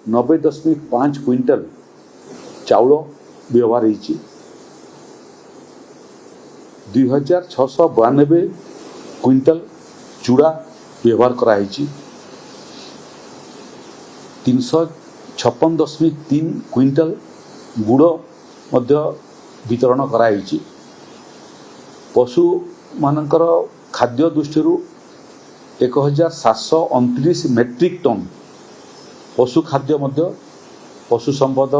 90.5 quintal चाउल व्यवहार होती 2692 quintal चूड़ा व्यवहार कराई 356.3 क्विंटल गुड़ वितरण कराई पशु मानकर खाद्य दृष्टि 1729 मेट्रिक टन पशु खाद्य पशु संपद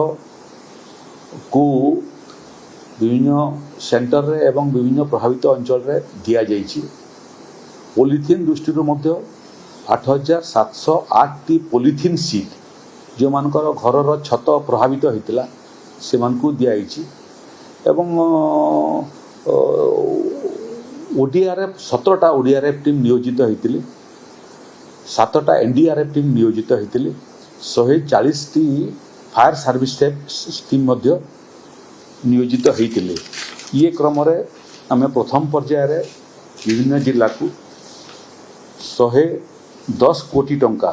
को विभिन्न सेंटर रे एवं विभिन्न प्रभावित अंचल रे दिया जाइछि। पॉलीथिन दृष्टि 8708 टी पॉलीथिन सीट जो मानकर घरर छत प्रभावित होता से मानकु दिया जाइछि एवं ओडीआरएफ 17टा ओडीआरएफ टीम नियोजित होते 7टा एनडीआरएफ टीम नियोजित होते 140 टी फायर सर्विस टीम नियोजित होते ये क्रम आम प्रथम पर्याय विभिन्न जिला को 110 कोटी टंका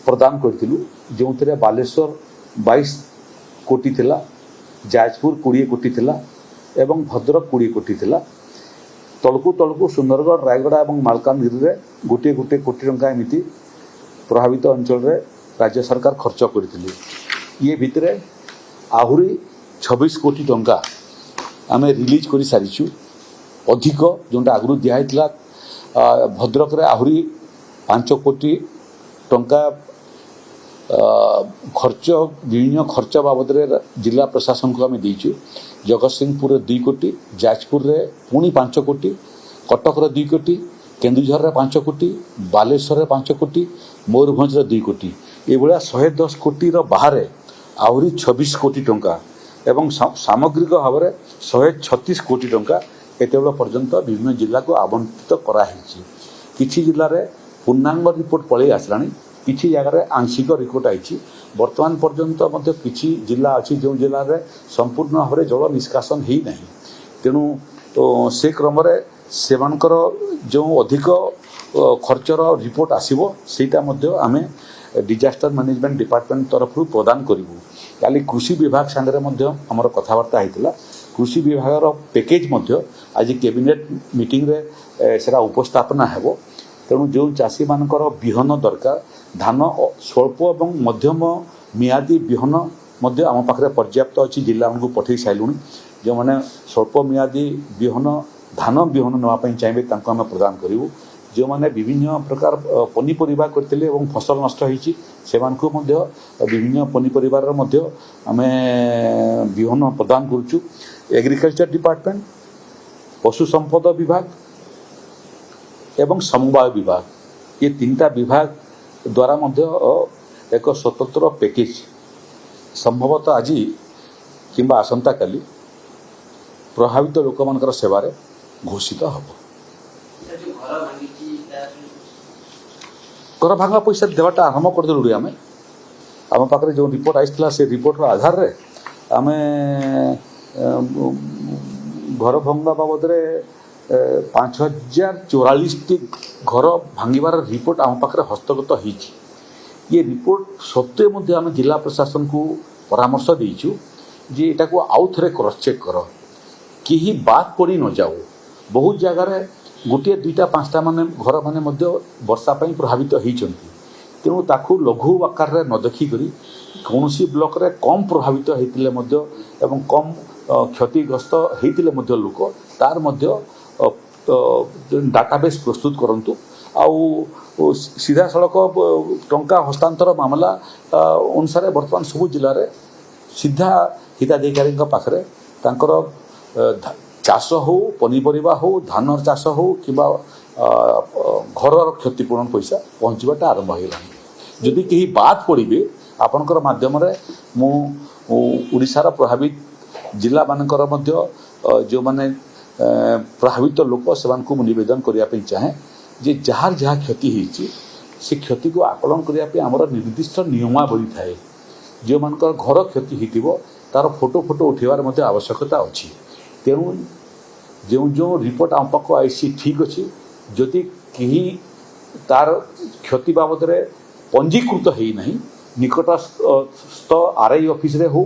प्रदान करूँ जो थे बालेश्वर 22 कोटी थिला, जाजपुर 20 कोटी थिला एवं भद्रक 20 कोटी थिला। तलकू तलकू सुंदरगढ़ रायगड़ा और मालकानगिरी रे गोटे गोटे कोटी टंका एमती प्रभावित अंचल रे राज्य सरकार खर्च करथिले। ये भितरे आहुरी 26 कोटी टंका आमे रिलीज कर सारिछु अधिक जोटा आगु दिखाई भद्रक रे आहुरी 5 कोटी टंका खर्च विभिन्न खर्च बाबद जिला प्रशासन को आम देचु। जगतसिंहपुर 2 कोटी, जाजपुर रे पुणी 5 कोटी, कटक 2 कोटी, केन्दुझर रे 5 कोटी, बालेश्वर रे 5 कोटी, मयूरभंज रे 2 कोटी ये 110 कोटी बाहर आहुरी 26 कोटी टंका एवं सामग्रिक भाव में 136 कोटी टंका एतेबेला पर्यंत विभिन्न जिला को आवंटित कराई। किछि जिले में पूर्णांग रिपोर्ट पलि आसलानी, किछि जगह आंशिक रिपोर्ट आई। वर्तमान पर्यंत मध्य किछि जिला अच्छी जो जिले में संपूर्ण भाव में जल निष्कासन ही नहीं। तेणु से क्रम से जो अधिक खर्चर रिपोर्ट आसीबो सेटा मध्य आमे डिजास्टर मैनेजमेंट डिपार्टमेंट तरफ प्रदान करूँ। काली कृषि विभाग सांगे आमर कथबार्ता होता। कृषि विभाग पैकेज आज कैबिनेट मीटिंग रे सेरा उपस्थापना हेबो। तेणु जो चाषी मानकर बिहन दरकार धान स्वल्प और मध्यम मियादी बिहन आम पाखे पर्याप्त अच्छी जिला को पठे सारूँ। जो मैंने स्वल्प मियादी बिहन धान बिहन नापी चाहिए आम प्रदान करूँ। जो मैंने विभिन्न प्रकार पनीपरिबा करते फसल नष्ट होती से विभिन्न पनीपरिबार आम बिहन प्रदान करुचु। एग्रीकल्चर डिपार्टमेंट, पशु संपद विभाग एवं समवाय विभाग ये 3टा विभाग द्वारा एक स्वतंत्र पैकेज संभवतः आज किंबा आसंता काली प्रभावित लोक मानकर सेवा घोषित हम। घर भांगा पैसा देवाटा आरंभ करदेलु। आम पाखे जो रिपोर्ट आईला से रिपोर्टर आधार रे आम घर भंगा बाबद 5044 घर भांगार रिपोर्ट आम पाखे हस्तगत हो। ये रिपोर्ट सत्वे आम जिला प्रशासन को परामर्श देचु जे एटा को आउ थे क्रॉस चेक कर कहीं बात पड़ी न जाऊ। बहुत जगार गोटे 2टा 5टा माने घर माने वर्षा प्रभावित होती। तेणु ताकू लघु आकार न देखिक कौन ब्लॉक रे कम प्रभावित होते एवं कम क्षतिग्रस्त होते लोक तार डाटाबेस प्रस्तुत करंतु। आउ सीधा सड़क टंका हस्तांतर मामला अनुसार वर्तमान सबू जिले में सीधा हिताधिकारी पाखे तांकर चाष हो पनीपरिबा हो धान चाष हो कि घर क्षतिपूरण पैसा पहुँचवाटा आरंभ होगा। जदि कहीं बात पड़े आपणकर माध्यम मु ओडिशार प्रभावित जिला मानकर जो माने प्रभावित लोक से निवेदन करने चाहे जे जार जहाँ क्षति होती से क्षति को आकलन करने आमर निर्दिष्ट नियमावली थाए। जो मानकर घर क्षति हो तार फोटो उठेबार आवश्यकता अच्छी। तेणु जो जो रिपोर्ट आम पाक आई ठीक अच्छी। जदि कहीं तार क्षति बाबद पंजीकृत होना निकटस्थ आरआई ऑफिस रे हो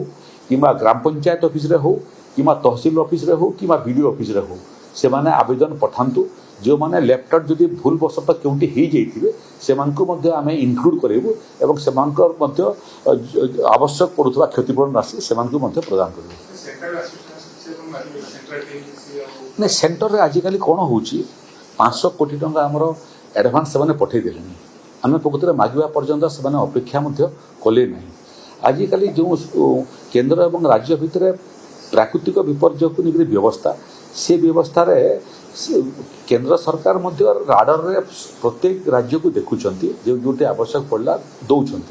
कि ग्राम पंचायत ऑफिस रे हो कि तहसील ऑफिस रे हो कि बीडीओ ऑफिस रे हो से माने आवेदन पठांतु जो माने लैपटॉप जदि भूल वशतः केउटी हो जाइथिबे सेमानकु मध्ये आमे इंक्लूड करेबु एवं सेमानकर मध्ये आवश्यक पड़ुथबा क्षतिपूरण राशि सेमानकु मध्ये प्रदान करबु। ने सेंटर रे आजिकली कोन होउची 500 कोटी टंका हमर एडवांस सेमाने पठै देलेनी आमे प्रकृତରେ मागिबा पर्यंत सेमाने अपेक्षा मध्ये कले नाही। आजिकली जो केंद्र एवं राज्य भितर प्राकृतिक विपर्यय को निकरी व्यवस्था से व्यवस्था रे केंद्र सरकार मध्य राडर रे प्रत्येक राज्य को देखुचंती जो जोटे आवश्यक पड़ला दउचंती।